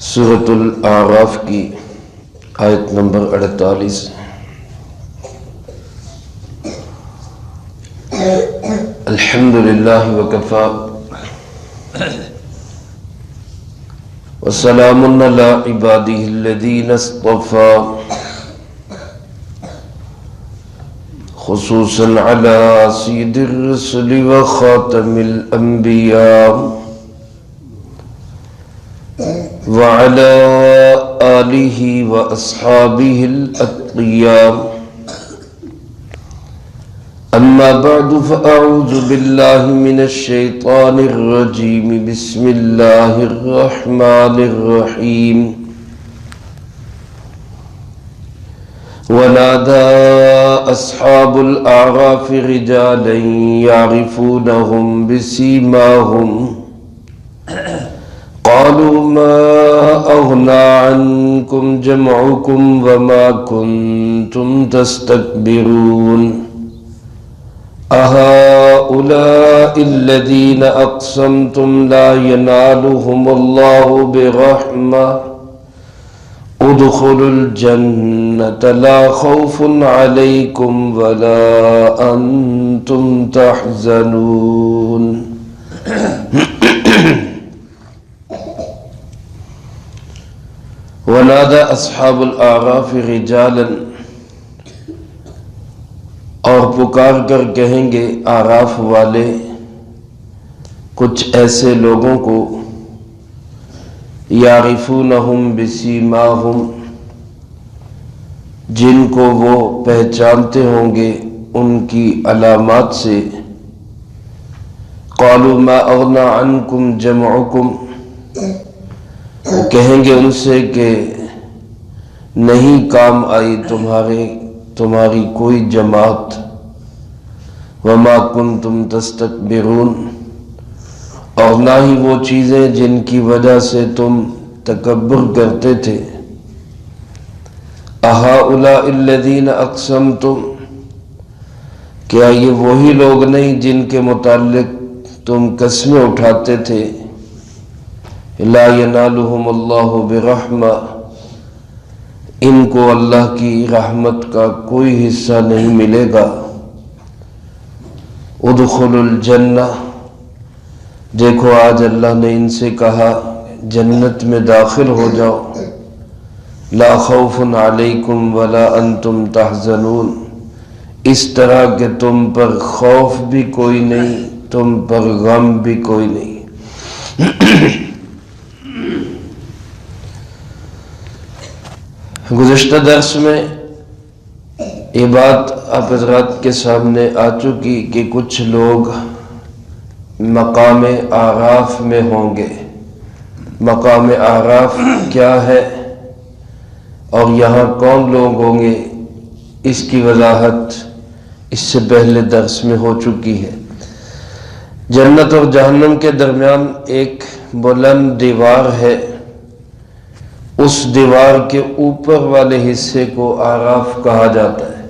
سورۃ الاعراف کی آیت نمبر 48۔ الحمدللہ وکفا وسلام علی عبادہ الذین اصطفى خصوصا علی سید الرسل وخاتم الانبیاء وعلى آلہ واصحابہ الاتقیاء۔ اما بعد فاعوذ باللہ من الشیطان الرجیم، بسم اللہ الرحمن الرحیم۔ ونادى أصحاب الأعراف رجالا يعرفونهم بسيماهم قالوا ما أغنى عنكم جمعكم وما كنتم تستكبرون أهؤلاء الذين أقسمتم لا ينالهم الله برحمة ادخلوا الجنة لا خوف عليكم ولا أنتم تحزنون۔ ونادى اصحاب الاعراف رجالا، اور پکار کر کہیں گے اعراف والے کچھ ایسے لوگوں کو، یعرفونہم بسیماہم، جن کو وہ پہچانتے ہوں گے ان کی علامات سے۔ قالوا ما اغنى عنکم جمعکم، وہ کہیں گے ان سے کہ نہیں کام آئی تمہاری کوئی جماعت، وما کنتم تستکبرون، اور نہ ہی وہ چیزیں جن کی وجہ سے تم تکبر کرتے تھے۔ اہؤلاء الذین اقسمتم، کیا یہ وہی لوگ نہیں جن کے متعلق تم قسمیں اٹھاتے تھے؟ لا ینالہم اللہ برحمہ، ان کو اللہ کی رحمت کا کوئی حصہ نہیں ملے گا۔ ادخلوا الجنہ، دیکھو آج اللہ نے ان سے کہا جنت میں داخل ہو جاؤ۔ لا خوف علیکم ولا انتم تحزنون، اس طرح کہ تم پر خوف بھی کوئی نہیں، تم پر غم بھی کوئی نہیں۔ گزشتہ درس میں یہ بات آپ حضرات کے سامنے آ چکی کہ کچھ لوگ مقام اعراف میں ہوں گے۔ مقام اعراف کیا ہے اور یہاں کون لوگ ہوں گے، اس کی وضاحت اس سے پہلے درس میں ہو چکی ہے۔ جنت اور جہنم کے درمیان ایک بلند دیوار ہے، اس دیوار کے اوپر والے حصے کو اعراف کہا جاتا ہے۔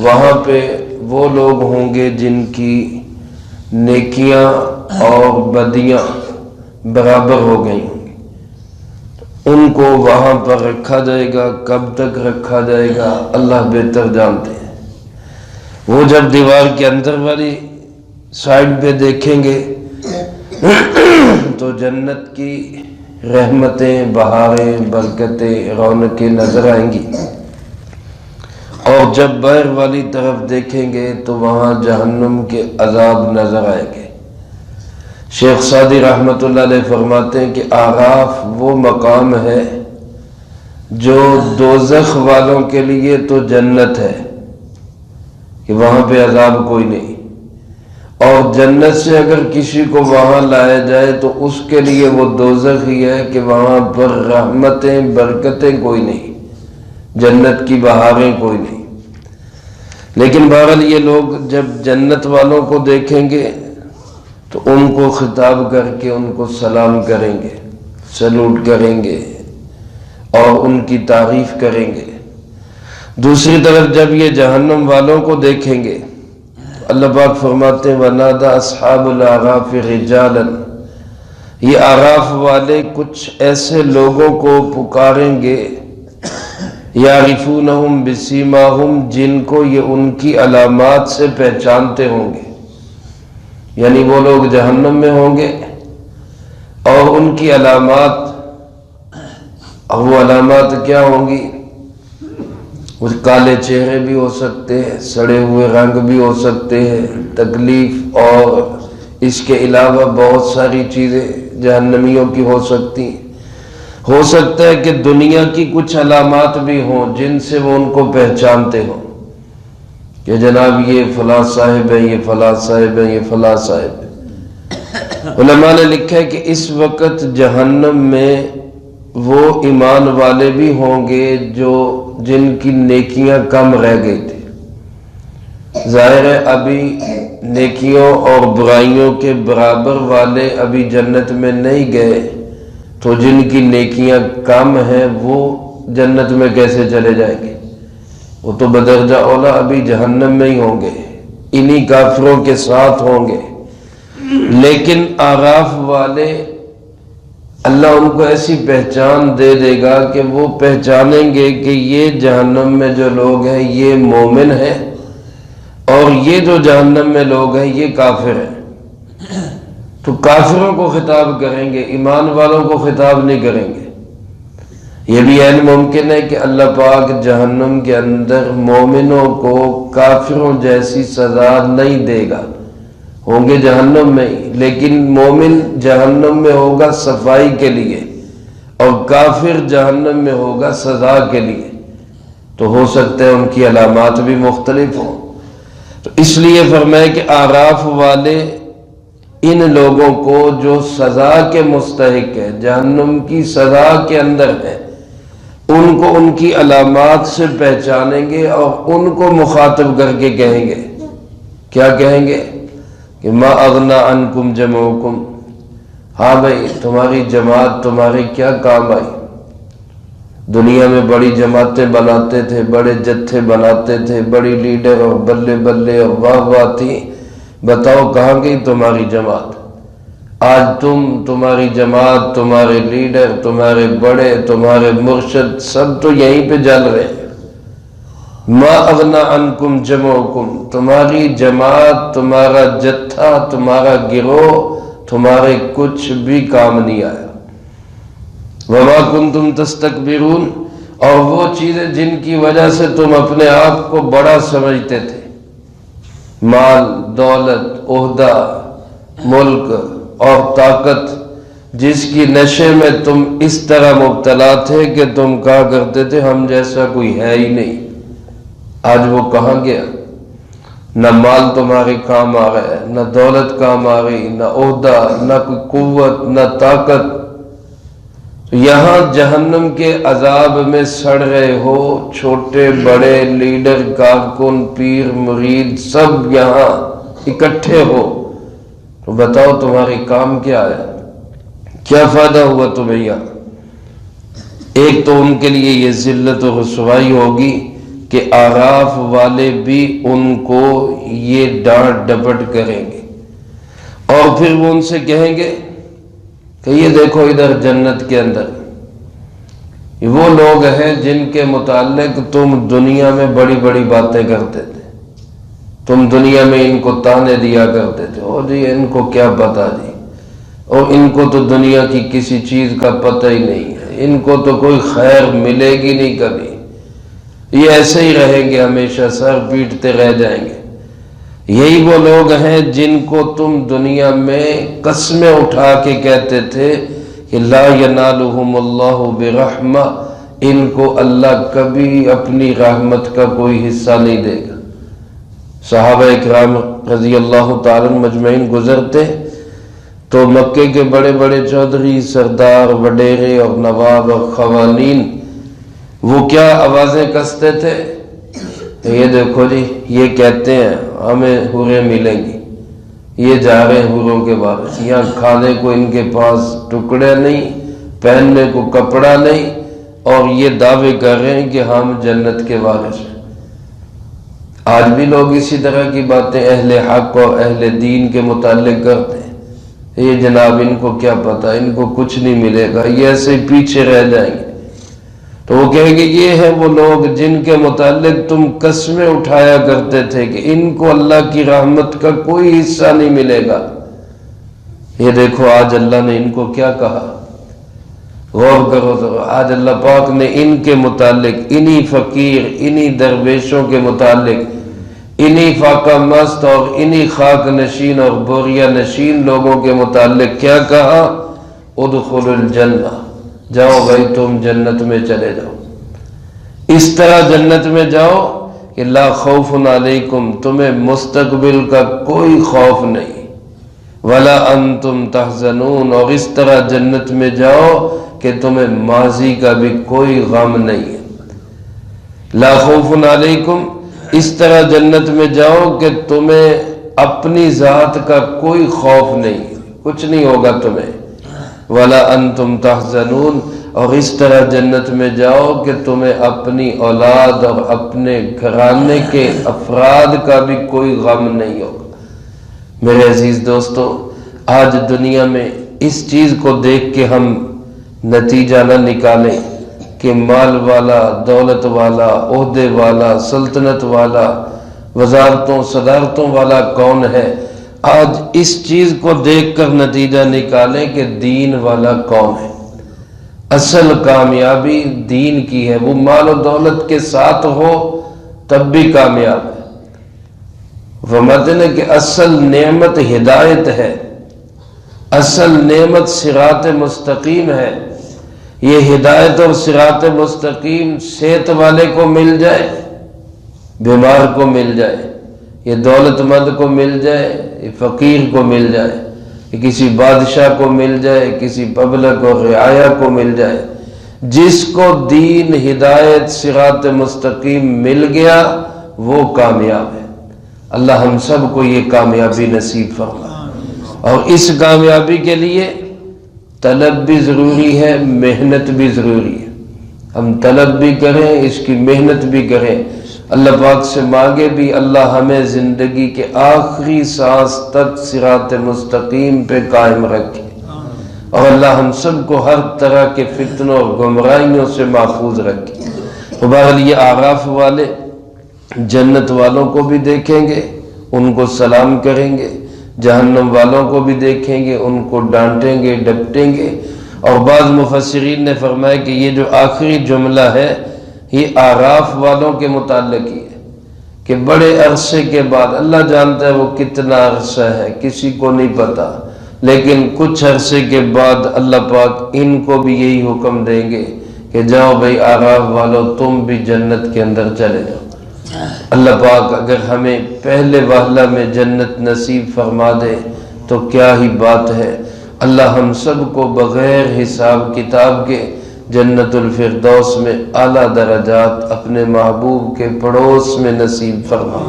وہاں پہ وہ لوگ ہوں گے جن کی نیکیاں اور بدیاں برابر ہو گئی ہوں گی، ان کو وہاں پر رکھا جائے گا۔ کب تک رکھا جائے گا اللہ بہتر جانتے ہیں۔ وہ جب دیوار کے اندر والی سائڈ پہ دیکھیں گے تو جنت کی رحمتیں، بہاریں، برکتیں، رونقیں نظر آئیں گی، اور جب باہر والی طرف دیکھیں گے تو وہاں جہنم کے عذاب نظر آئیں گے۔ شیخ سعدی رحمۃ اللہ علیہ فرماتے ہیں کہ اعراف وہ مقام ہے جو دوزخ والوں کے لیے تو جنت ہے کہ وہاں پہ عذاب کوئی نہیں، اور جنت سے اگر کسی کو وہاں لایا جائے تو اس کے لیے وہ دوزخ ہی ہے کہ وہاں پر رحمتیں، برکتیں کوئی نہیں، جنت کی بہاریں کوئی نہیں۔ لیکن بہرحال یہ لوگ جب جنت والوں کو دیکھیں گے تو ان کو خطاب کر کے ان کو سلام کریں گے، سلوٹ کریں گے اور ان کی تعریف کریں گے۔ دوسری طرف جب یہ جہنم والوں کو دیکھیں گے اللہ پاک فرماتے ہیں وَنَادَى أَصْحَابُ الْأَعْرَافِ رِجَالًا، یہ اعراف والے کچھ ایسے لوگوں کو پکاریں گے یعرفونہم بسیماہم، جن کو یہ ان کی علامات سے پہچانتے ہوں گے، یعنی وہ لوگ جہنم میں ہوں گے اور ان کی علامات، اور وہ علامات کیا ہوں گی؟ کچھ کالے چہرے بھی ہو سکتے ہیں، سڑے ہوئے رنگ بھی ہو سکتے ہیں، تکلیف، اور اس کے علاوہ بہت ساری چیزیں جہنمیوں کی ہو سکتی ہیں۔ ہو سکتا ہے کہ دنیا کی کچھ علامات بھی ہوں جن سے وہ ان کو پہچانتے ہوں کہ جناب یہ فلاں صاحب ہے، یہ فلاں صاحب ہے، یہ فلاں صاحب ہے۔ علماء نے لکھا ہے کہ اس وقت جہنم میں وہ ایمان والے بھی ہوں گے جن کی نیکیاں کم رہ گئی تھی۔ ظاہر ہے ابھی نیکیوں اور برائیوں کے برابر والے ابھی جنت میں نہیں گئے، تو جن کی نیکیاں کم ہیں وہ جنت میں کیسے چلے جائیں گے؟ وہ تو بدرجہ اولا ابھی جہنم میں ہی ہوں گے، انہی کافروں کے ساتھ ہوں گے۔ لیکن اعراف والے، اللہ ان کو ایسی پہچان دے دے گا کہ وہ پہچانیں گے کہ یہ جہنم میں جو لوگ ہیں یہ مومن ہیں، اور یہ جو جہنم میں لوگ ہیں یہ کافر ہیں۔ تو کافروں کو خطاب کریں گے، ایمان والوں کو خطاب نہیں کریں گے۔ یہ بھی عین ممکن ہے کہ اللہ پاک جہنم کے اندر مومنوں کو کافروں جیسی سزا نہیں دے گا، ہوں گے جہنم میں ہی، لیکن مومن جہنم میں ہوگا صفائی کے لیے اور کافر جہنم میں ہوگا سزا کے لیے، تو ہو سکتا ہے ان کی علامات بھی مختلف ہوں۔ تو اس لیے فرمایا کہ اعراف والے ان لوگوں کو جو سزا کے مستحق ہے، جہنم کی سزا کے اندر ہے، ان کو ان کی علامات سے پہچانیں گے اور ان کو مخاطب کر کے کہیں گے، کیا کہیں گے؟ کہ ما اغنا عنکم جمعکم، ہاں بھائی تمہاری جماعت تمہارے کیا کام آئی؟ دنیا میں بڑی جماعتیں بناتے تھے، بڑے جتھے بناتے تھے، بڑی لیڈر اور بلے بلے اور واہ واہ تھی، بتاؤ کہاں گئی تمہاری جماعت؟ آج تمہاری جماعت، تمہارے لیڈر، تمہارے بڑے، تمہارے مرشد سب تو یہیں پہ جل رہے ہیں۔ ما اغنا عنکم جمعکم، تمہاری جماعت، تمہارا جتھا، تمہارا گروہ تمہارے کچھ بھی کام نہیں آیا۔ وما کنتم تستکبرون، اور وہ چیزیں جن کی وجہ سے تم اپنے آپ کو بڑا سمجھتے تھے، مال، دولت، عہدہ، ملک اور طاقت، جس کی نشے میں تم اس طرح مبتلا تھے کہ تم کہا کرتے تھے ہم جیسا کوئی ہے ہی نہیں، آج وہ کہاں گیا؟ نہ مال تمہارے کام آ رہا ہے، نہ دولت کام آ رہی، نہ عہدہ، نہ کوئی قوت، نہ طاقت۔ یہاں جہنم کے عذاب میں سڑ رہے ہو، چھوٹے بڑے لیڈر، کارکن، پیر، مرید، سب یہاں اکٹھے ہو، تو بتاؤ تمہاری کام کیا ہے؟ کیا فائدہ ہوا تمہیں یہاں؟ ایک تو ان کے لیے یہ ذلت و رسوائی ہوگی کہ اعراف والے بھی ان کو یہ ڈانٹ ڈپٹ کریں گے، اور پھر وہ ان سے کہیں گے کہ یہ دیکھو ادھر جنت کے اندر وہ لوگ ہیں جن کے متعلق تم دنیا میں بڑی بڑی باتیں کرتے تھے، تم دنیا میں ان کو تانے دیا کرتے تھے، او جی ان کو کیا پتا جی، اور ان کو تو دنیا کی کسی چیز کا پتہ ہی نہیں ہے، ان کو تو کوئی خیر ملے گی نہیں کبھی، یہ ایسے ہی رہیں گے ہمیشہ، سر پیٹتے رہ جائیں گے۔ یہی وہ لوگ ہیں جن کو تم دنیا میں قسمیں اٹھا کے کہتے تھے کہ لا ینالہم اللہ برحمہ، ان کو اللہ کبھی اپنی رحمت کا کوئی حصہ نہیں دے گا۔ صحابہ اکرام رضی اللہ تعالیٰ مجمعین گزرتے تو مکے کے بڑے بڑے چودھری، سردار، وڈیرے اور نواب اور قوانین وہ کیا آوازیں کستے تھے؟ یہ دیکھو جی یہ کہتے ہیں ہمیں حوریں ملیں گی، یہ جا رہے ہیں حوروں کے وارث، یہاں کھانے کو ان کے پاس ٹکڑے نہیں، پہننے کو کپڑا نہیں، اور یہ دعوے کر رہے ہیں کہ ہم جنت کے وارث ہیں۔ آج بھی لوگ اسی طرح کی باتیں اہل حق اور اہل دین کے متعلق کرتے ہیں، یہ جناب ان کو کیا پتا، ان کو کچھ نہیں ملے گا، یہ ایسے ہی پیچھے رہ جائیں گے۔ تو وہ کہیں گے یہ ہے وہ لوگ جن کے متعلق تم قسمیں اٹھایا کرتے تھے کہ ان کو اللہ کی رحمت کا کوئی حصہ نہیں ملے گا۔ یہ دیکھو آج اللہ نے ان کو کیا کہا، غور کرو تو آج اللہ پاک نے ان کے متعلق، انہی فقیر، انہی درویشوں کے متعلق، انہی فاقہ مست اور انہی خاک نشین اور بوریا نشین لوگوں کے متعلق کیا کہا، ادخلوا الجنہ، جاؤ بھائی تم جنت میں چلے جاؤ، اس طرح جنت میں جاؤ کہ لا خوف علیکم، تمہیں مستقبل کا کوئی خوف نہیں، ولا انتم تحزنون، اور اس طرح جنت میں جاؤ کہ تمہیں ماضی کا بھی کوئی غم نہیں ہے۔ لا خوف علیکم، اس طرح جنت میں جاؤ کہ تمہیں اپنی ذات کا کوئی خوف نہیں، کچھ نہیں ہوگا تمہیں، ولا انتم تحزنون، اور اس طرح جنت میں جاؤ کہ تمہیں اپنی اولاد اور اپنے گھرانے کے افراد کا بھی کوئی غم نہیں ہوگا۔ میرے عزیز دوستو، آج دنیا میں اس چیز کو دیکھ کے ہم نتیجہ نہ نکالیں کہ مال والا، دولت والا، عہدے والا، سلطنت والا، وزارتوں صدارتوں والا کون ہے، آج اس چیز کو دیکھ کر نتیجہ نکالیں کہ دین والا کون ہے۔ اصل کامیابی دین کی ہے، وہ مال و دولت کے ساتھ ہو تب بھی کامیاب ہے۔ فرماتے ہیں کہ اصل نعمت ہدایت ہے، اصل نعمت صراط مستقیم ہے۔ یہ ہدایت اور صراط مستقیم صحت والے کو مل جائے، بیمار کو مل جائے، یہ دولت مند کو مل جائے، یہ فقیر کو مل جائے، یہ کسی بادشاہ کو مل جائے، کسی پبلک اور رعایا کو مل جائے، جس کو دین ہدایت صراط مستقیم مل گیا وہ کامیاب ہے۔ اللہ ہم سب کو یہ کامیابی نصیب فرمائے، اور اس کامیابی کے لیے طلب بھی ضروری ہے، محنت بھی ضروری ہے۔ ہم طلب بھی کریں، اس کی محنت بھی کریں، اللہ پاک سے مانگے بھی اللہ ہمیں زندگی کے آخری سانس تک صراط مستقیم پہ قائم رکھے، اور اللہ ہم سب کو ہر طرح کے فتنوں اور گمراہیوں سے محفوظ رکھے۔ بہرحال یہ اعراف والے جنت والوں کو بھی دیکھیں گے، ان کو سلام کریں گے، جہنم والوں کو بھی دیکھیں گے، ان کو ڈانٹیں گے، ڈپٹیں گے۔ اور بعض مفسرین نے فرمایا کہ یہ جو آخری جملہ ہے یہ اعراف والوں کے متعلق ہی ہے کہ بڑے عرصے کے بعد، اللہ جانتا ہے وہ کتنا عرصہ ہے، کسی کو نہیں پتا، لیکن کچھ عرصے کے بعد اللہ پاک ان کو بھی یہی حکم دیں گے کہ جاؤ بھائی اعراف والوں تم بھی جنت کے اندر چلے جاؤ۔ اللہ پاک اگر ہمیں پہلے وہلہ میں جنت نصیب فرما دے تو کیا ہی بات ہے۔ اللہ ہم سب کو بغیر حساب کتاب کے جنت الفردوس میں اعلیٰ درجات اپنے محبوب کے پڑوس میں نصیب فرما۔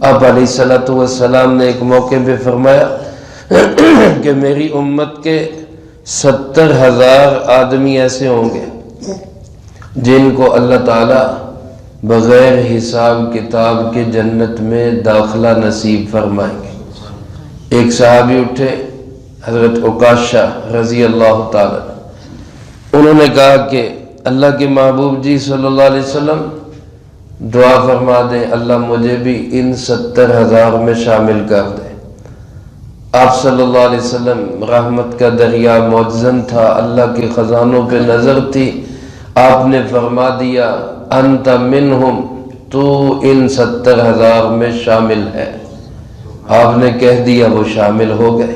آپ علیہ السلام نے ایک موقع پہ فرمایا کہ میری امت کے 70,000 آدمی ایسے ہوں گے جن کو اللہ تعالیٰ بغیر حساب کتاب کے جنت میں داخلہ نصیب فرمائیں گے۔ ایک صحابی اٹھے حضرت عکاشہ رضی اللہ تعالیٰ، انہوں نے کہا کہ اللہ کے محبوب جی صلی اللہ علیہ وسلم دعا فرما دیں اللہ مجھے بھی ان 70,000 میں شامل کر دیں۔ آپ صلی اللہ علیہ وسلم رحمت کا دریا معجزن تھا، اللہ کے خزانوں پہ نظر تھی، آپ نے فرما دیا انت منہم، تو ان 70,000 میں شامل ہے۔ آپ نے کہہ دیا، وہ شامل ہو گئے۔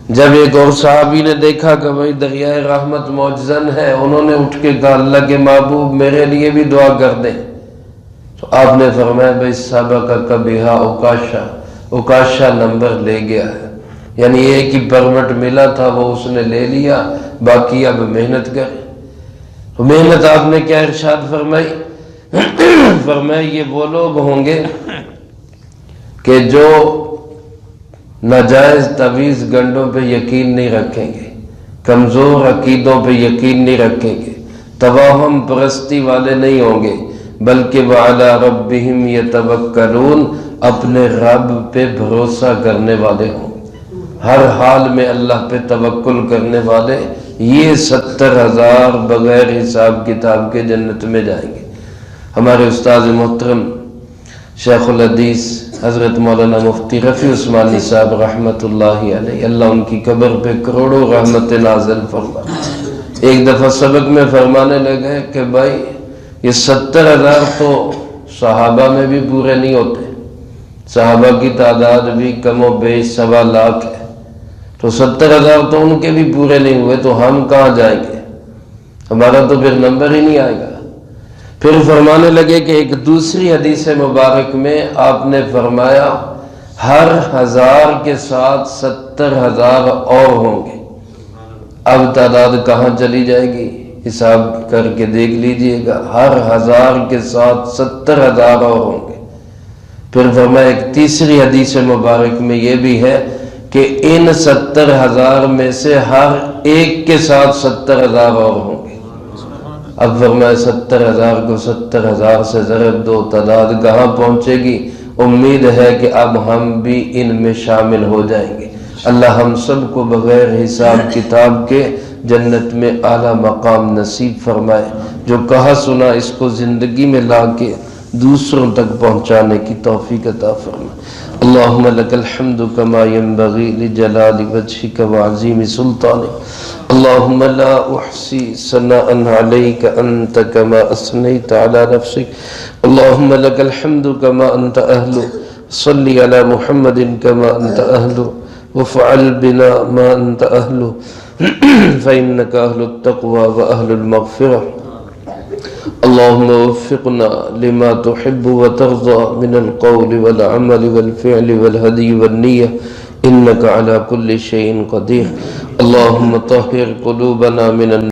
جب ایک اور صحابی نے دیکھا کہ بھائی دریائے رحمت معجزن ہے، انہوں نے اٹھ کے کہا اللہ کے محبوب میرے لیے بھی دعا کر دیں۔ تو آپ نے فرمایا بھائی سابقہ کبھا عکاشہ، عکاشہ نمبر لے گیا ہے، یعنی ایک ہی پرمٹ ملا تھا وہ اس نے لے لیا، باقی اب محنت کریں۔ تو محنت آپ نے کیا ارشاد فرمائی؟ فرمایا یہ وہ لوگ ہوں گے کہ جو ناجائز تعویذ گنڈوں پہ یقین نہیں رکھیں گے، کمزور عقیدوں پہ یقین نہیں رکھیں گے، توہم پرستی والے نہیں ہوں گے، بلکہ وَعَلَىٰ رَبِّهِمْ يَتَوَكَّلُونَ، اپنے رب پہ بھروسہ کرنے والے ہوں گے۔ ہر حال میں اللہ پہ توکل کرنے والے یہ 70,000 بغیر حساب کتاب کے جنت میں جائیں گے۔ ہمارے استاد محترم شیخ الحدیث حضرت مولانا مفتی رفیع عثمانی صاحب رحمت اللہ علیہ، اللہ ان کی قبر پہ کروڑوں رحمت نازل فرما۔ ایک دفعہ سبق میں فرمانے لگے کہ بھائی یہ 70,000 تو صحابہ میں بھی پورے نہیں ہوتے، صحابہ کی تعداد بھی کم و بیش 1.25 لاکھ ہے، تو 70,000 تو ان کے بھی پورے نہیں ہوئے، تو ہم کہاں جائیں گے؟ ہمارا تو پھر نمبر ہی نہیں آئے گا۔ پھر فرمانے لگے کہ ایک دوسری حدیث مبارک میں آپ نے فرمایا ہر 1000 کے ساتھ 70,000 اور ہوں گے۔ اب تعداد کہاں چلی جائے گی؟ حساب کر کے دیکھ لیجئے گا، ہر 1000 کے ساتھ 70,000 اور ہوں گے۔ پھر فرمایا ایک تیسری حدیث مبارک میں یہ بھی ہے کہ ان 70,000 میں سے ہر ایک کے ساتھ 70,000 اور ہوں گے۔ اب فرمایا 70,000 کو 70,000 سے ضرب دو، تعداد کہاں پہنچے گی؟ امید ہے کہ اب ہم بھی ان میں شامل ہو جائیں گے۔ اللہ ہم سب کو بغیر حساب کتاب کے جنت میں اعلیٰ مقام نصیب فرمائے۔ جو کہا سنا اس کو زندگی میں لا کے دوسروں تک پہنچانے کی توفیق عطا فرمائے۔ اللہم لک الحمد کما ینبغی لجلال وجہک وعظیم سلطانک، اللہم لا احصی ثناء علیک انت کما اثنیت علی نفسک، اللہم لک الحمد کما انت اہل، صلی علی محمد کما انت اہل، وفعل بنا ما انت اہل، فإنک اہل التقوی واہل المغفرہ۔ اللهم وفقنا لما تحب وترضى من القول والعمل والفعل والهدي والنية إنك على كل شيء قدير. اللهم طهر قلوبنا من